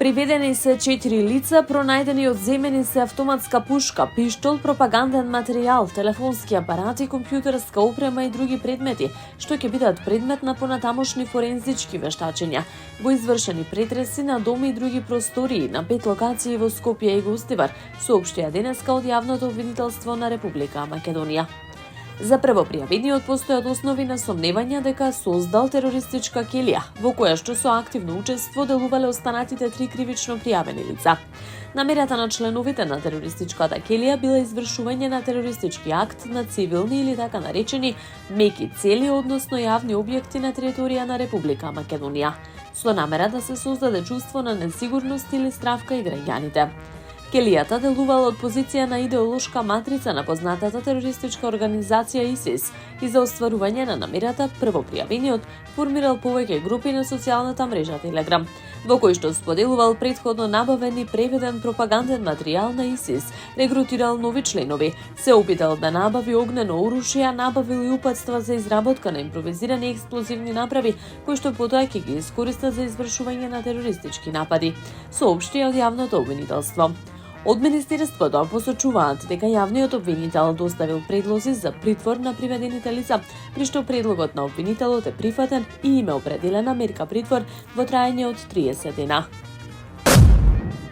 Приведени се 4 лица, пронајдени одземени се автоматска пушка, пиштол, пропаганден материјал, телефонски апарати, компјутерска опрема и други предмети, што ќе бидат предмет на понатамошни форензички вештачења. Во извршени претреси на доми и други простории на 5 локации во Скопје и Гостивар, соопштија денеска од јавното обвинителство на Република Македонија. За првопријавениот постојат основи на сомневања дека создал терористичка келија, во која што со активно учество делувале останатите 3 кривично пријавени лица. Намерата на членовите на терористичката келија била извршување на терористички акт на цивилни или така наречени меки цели, односно јавни објекти на територија на Република Македонија, со намера да се создаде чувство на несигурност или страв кај граѓаните. Келијата делувала од позиција на идеолошка матрица на познатата терористичка организација ИСИС и за остварување на намерата првопријавениот формирал повеќе групи на социјалната мрежа Телеграм, во кој што споделувал претходно набавен и преведен пропаганден материјал на ИСИС, регрутирал нови членови, се опитал да набави огнено оружје, набавил и упатства за изработка на импровизирани експлозивни направи, кои што потоа ќе ги искористат за извршување на терористички напади, соопшти од јавното обвинителство. Од Министерството посочуваат дека јавниот обвинител доставил предлози за притвор на приведените лица, при што предлогот на обвинителот е прифатен и им е определена мерка притвор во траење од 30 дена.